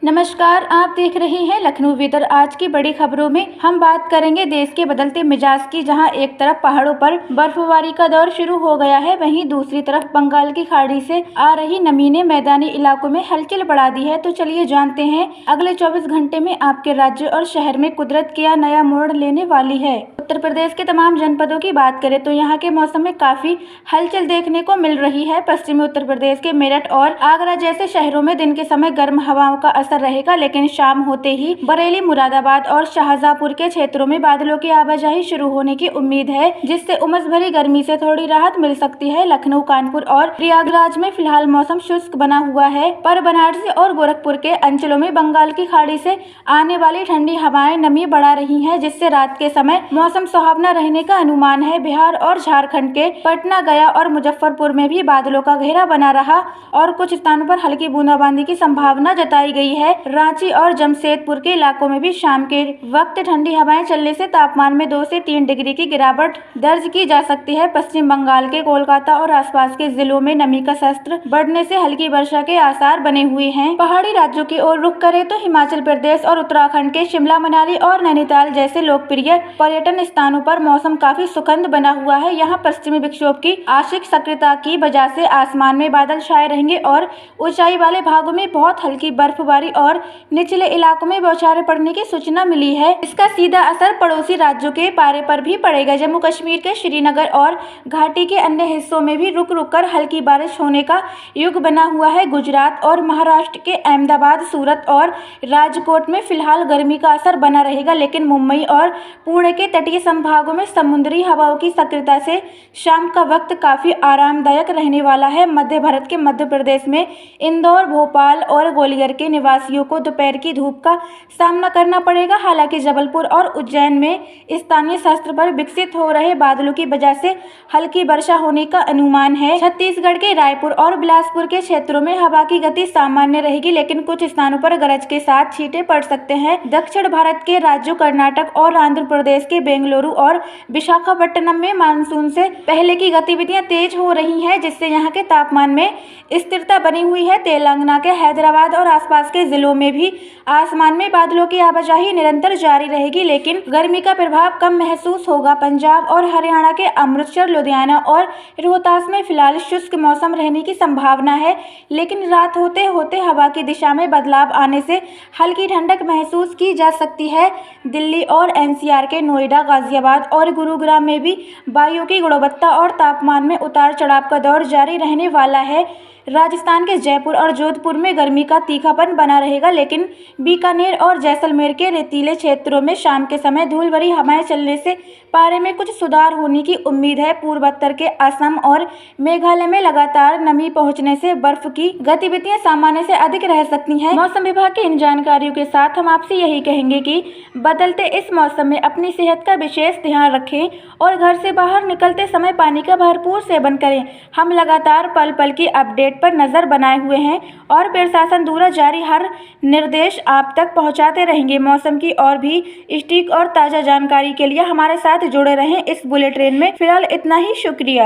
नमस्कार, आप देख रहे हैं लखनऊ वेदर। आज की बड़ी खबरों में हम बात करेंगे देश के बदलते मिजाज की, जहां एक तरफ पहाड़ों पर बर्फबारी का दौर शुरू हो गया है, वहीं दूसरी तरफ बंगाल की खाड़ी से आ रही नमी ने मैदानी इलाकों में हलचल बढ़ा दी है। तो चलिए जानते हैं अगले 24 घंटे में आपके राज्य और शहर में कुदरत क्या नया मोड़ लेने वाली है। उत्तर प्रदेश के तमाम जनपदों की बात करें तो यहाँ के मौसम में काफी हलचल देखने को मिल रही है। पश्चिमी उत्तर प्रदेश के मेरठ और आगरा जैसे शहरों में दिन के समय गर्म हवाओं का असर रहेगा, लेकिन शाम होते ही बरेली, मुरादाबाद और शाहजहांपुर के क्षेत्रों में बादलों की आवाजाही शुरू होने की उम्मीद है, जिससे उमस भरी गर्मी से थोड़ी राहत मिल सकती है। लखनऊ, कानपुर और प्रयागराज में फिलहाल मौसम शुष्क बना हुआ है, पर बनारस और गोरखपुर के अंचलों में बंगाल की खाड़ी से आने वाली ठंडी हवाएं नमी बढ़ा रही हैं, जिससे रात के समय मौसम सुहावना रहने का अनुमान है। बिहार और झारखंड के पटना, गया और मुजफ्फरपुर में भी बादलों का घेरा बना रहा और कुछ स्थानों पर हल्की बूंदाबांदी की संभावना जताई गई है। रांची और जमशेदपुर के इलाकों में भी शाम के वक्त ठंडी हवाएं चलने से तापमान में 2 से 3 डिग्री की गिरावट दर्ज की जा सकती है। पश्चिम बंगाल के कोलकाता और आसपास के जिलों में नमी का स्तर बढ़ने से हल्की वर्षा के आसार बने हुए हैं। पहाड़ी राज्यों की ओर रुख करें तो हिमाचल प्रदेश और उत्तराखंड के शिमला, मनाली और नैनीताल जैसे लोकप्रिय पर्यटन स्थानों पर मौसम काफी सुखद बना हुआ है। यहाँ पश्चिमी विक्षोभ की आंशिक सक्रियता की वजह से आसमान में बादल छाए रहेंगे और ऊंचाई वाले भागों में बहुत हल्की बर्फबारी और निचले इलाकों में बौछारें पड़ने की सूचना मिली है। इसका सीधा असर पड़ोसी राज्यों के पारे पर भी पड़ेगा। जम्मू कश्मीर के श्रीनगर और घाटी के अन्य हिस्सों में भी रुक रुक कर हल्की बारिश होने का युग बना हुआ है। गुजरात और महाराष्ट्र के अहमदाबाद, सूरत और राजकोट में फिलहाल गर्मी का असर बना रहेगा, लेकिन मुंबई और पुणे के तटीय संभागों में समुद्री हवाओं की सक्रियता से शाम का वक्त काफी आरामदायक रहने वाला है। मध्य भारत के मध्य प्रदेश में इंदौर, भोपाल और ग्वालियर के निवासियों को दोपहर की धूप का सामना करना पड़ेगा। हालांकि जबलपुर और उज्जैन में स्थानीय स्तर पर विकसित हो रहे बादलों की वजह से हल्की वर्षा होने का अनुमान है। छत्तीसगढ़ के रायपुर और बिलासपुर के क्षेत्रों में हवा की गति सामान्य रहेगी, लेकिन कुछ स्थानों पर गरज के साथ छींटे पड़ सकते हैं। दक्षिण भारत के राज्यों कर्नाटक और आंध्र प्रदेश के बेंगलुरु और विशाखापट्टनम में मानसून से पहले की गतिविधियां तेज हो रही हैं, जिससे यहाँ के तापमान में स्थिरता बनी हुई है। तेलंगाना के हैदराबाद और आसपास के जिलों में भी आसमान में बादलों की आवाजाही निरंतर जारी रहेगी, लेकिन गर्मी का प्रभाव कम महसूस होगा। पंजाब और हरियाणा के अमृतसर, लुधियाना और रोहतास में फिलहाल शुष्क मौसम रहने की संभावना है, लेकिन रात होते होते हवा की दिशा में बदलाव आने से हल्की ठंडक महसूस की जा सकती है। दिल्ली और एनसीआर के नोएडा, गाजियाबाद और गुरुग्राम में भी वायु की गुणवत्ता और तापमान में उतार चढ़ाव का दौर जारी रहने वाला है। राजस्थान के जयपुर और जोधपुर में गर्मी का तीखापन बना रहेगा, लेकिन बीकानेर और जैसलमेर के रेतीले क्षेत्रों में शाम के समय धूल भरी हवाएं चलने से पारे में कुछ सुधार होने की उम्मीद है। पूर्वोत्तर के असम और मेघालय में लगातार नमी पहुंचने से बर्फ की गतिविधियां सामान्य से अधिक रह सकती हैं। मौसम विभाग की इन जानकारियों के साथ हम आपसे यही कहेंगे कि बदलते इस मौसम में अपनी सेहत का विशेष ध्यान रखें और घर से बाहर निकलते समय पानी का भरपूर सेवन करें। हम लगातार पल पल की अपडेट पर नजर बनाए हुए हैं और प्रशासन द्वारा जारी हर निर्देश आप तक पहुंचाते रहेंगे। मौसम की और भी सटीक और ताज़ा जानकारी के लिए हमारे साथ जुड़े रहें इस बुलेटिन में। फिलहाल इतना ही, शुक्रिया।